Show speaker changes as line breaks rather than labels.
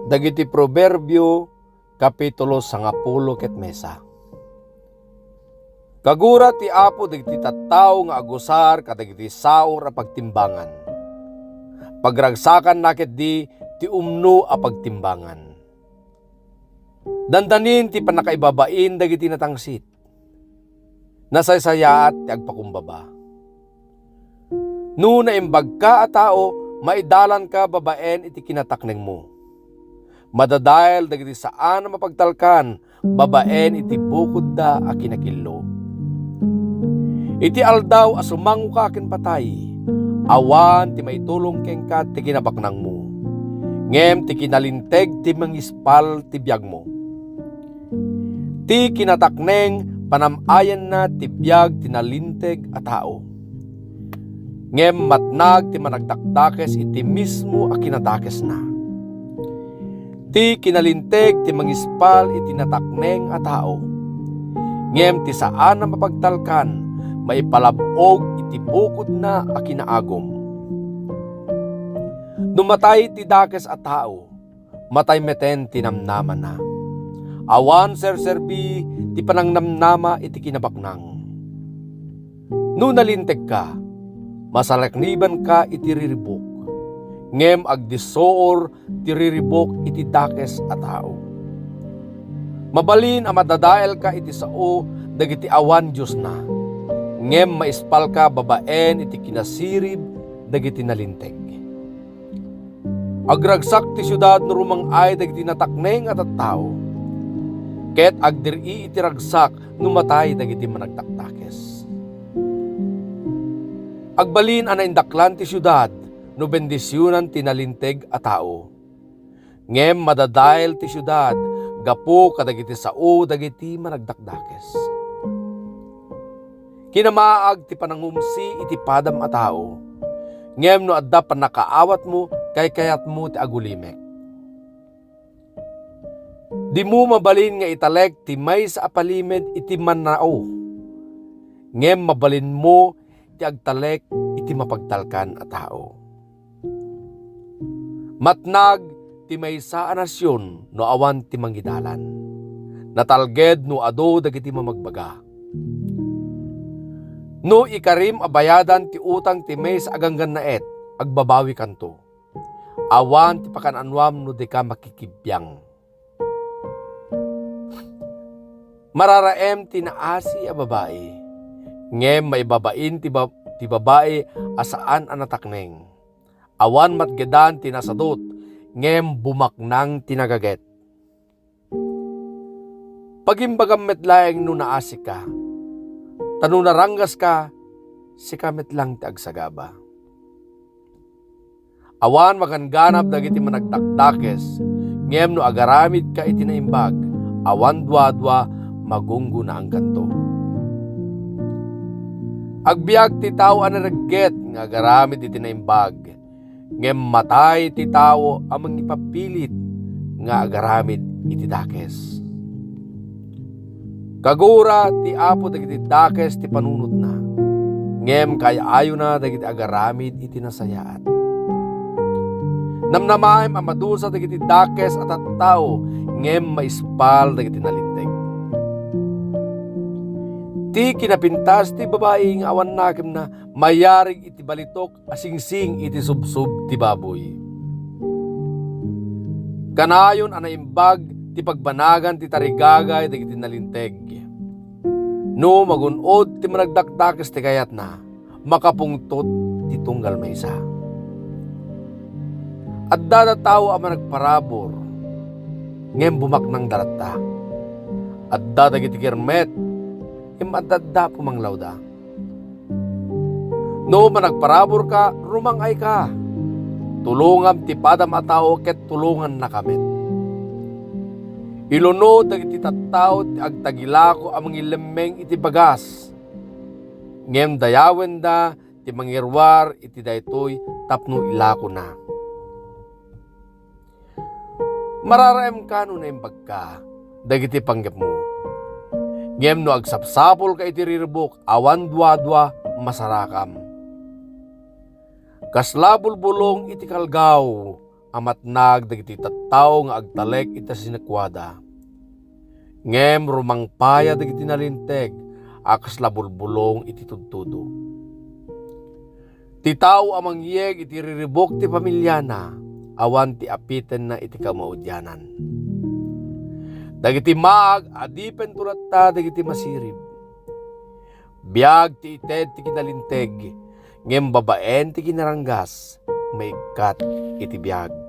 Dagiti Proverbio, Kapitulo 10 ket mesa. Kagura ti Apo dagiti tattao nga agusar kadagiti saor a pagtimbangan. Pagragsakan naket di ti umno a pagtimbangan. Dandanin ti panakaibabain dagiti natangsit. Nasaysayaat ti agpakumbaba. No naimbag ka a tao, maidalan ka babaen iti kinatakneng mo. Madadael dagiti saan mapagtalkan, babaen iti bukod da a kinakillo. Iti aldaw asumango ka ken patay, awan ti maitulong ken ka ti kinabaknang mo. Ngem ti kinalinteg ti mangispal ti biag mo. Ti kinatakneng panamayan na ti biag ti nalinteg a tao. Ngem matnag ti managdakdakes iti mismo a kinadakes na. Ti kinalinteg ti mangispal iti natakneng a tao. Ngem ti saan na mapagtalkan, maipalabog iti bukod na a kinaagom. Numatay ti dakes a tao, matay meten ti namnaman na. Awan serserbi ti panangnamnama iti kinabaknang. No nalinteg ka, masalakniban ka iti riribok. Ngem agdisoor ti riribok iti dakes a tao. Mabalin a madadael ka iti sao dagiti awan Diyos na. Ngem maispal ka babaen iti kinasirib dagiti nalinteg. Agragsak ti syudad no rumangay dagiti natakneng at tao. Ket agdiri iti ragsak no matay dagiti managtaktakes. Agbalin ana indaklan ti syudad no bendisyonan ti nalinteg a tao. Ngem madadael ti syudad gapo kadagiti sao dagiti managdakdakes. Kinamaag ti panangumsi iti padam a tao. Ngem no adda panakaawat mo kay kayat mo ti agulimek. Di mo mabalin nga italek ti maysa a palimed iti mannao. Ngem mabalin mo ti agtalek iti mapagtalkan a tao. Matnag ti maysa a nasyon no awan ti manggidalan. Natalged no ado dagiti mamagbaga. No ikarim abayadan ti utang ti maysa aganggan naet, agbabawi kanto. Awan ti pakananwam no di ka makikibiyang. Mararaem ti naasi a babae. Ngem maibabain ti babae asaan a natakneng. Awan matgedan ti nasadot, ngem bumaknang tinagaget. Pagimbagam metlaeng no naasi ka, tano naranggas ka, si kamet lang ti agsagaba. Awan maganganap dagiti managdakdakes, ngem no agaramid ka iti naimbag, awan dwa-dwa magunggo na ang kanto. Agbiag ti tao anaragget nga agaramid iti naimbag, ngem matay ti tao amang ipapilit nga agaramid iti dakes. Kagura ti Apo dagiti dakes ti panunot na, ngem kayaayo na dagiti agaramid iti nasayaat. Namnamaem a madusa dagiti dakes at tao, ngem maispal dagiti nalinteg. Ti kinapintas ti babae nga awan nakem na mayarig iti balitok asingsing iti subsub ti baboy. Kanayon anaimbag ti pagbanagan ti tarigagay dagiti nalinteg. No magunod ti managdakdakes ti kayat na, makapungtot ti tunggal maysa. At dada tao ang managparabor, ngem bumaknang darata. At dada giti kirmet, imadadda pumanglaw da. No managparabor ka, rumangay ka. Tulungam ti padam a tao ket tulungan na kamet. Iluno dagiti tattao ti agtagilako amang ilemeng iti bagas. Ngem dayawen da ti mangirwar iti daytoy tapno ilako na. Mararaem ka no naimbag ka dagiti panggep mo. Ngem no agsapsapol ka iti riribok, awan dwa-dwa masarakam. Kasla bulbulong iti kalgaw, amatnag dagiti tattao nga agtalek ita sinakwada. Ngem rumangpaya dagiti nalinteg akas labulbulong iti tudtudo. Ti tao amang yeg iti riribok ti pamilyana awan ti apiten na iti kamaudyanan. Dagiti maag adipen tulatta dagiti masirib. Biag ti ited ti kinalinteg ngem babaen ti kinaranggas maigkat iti biag.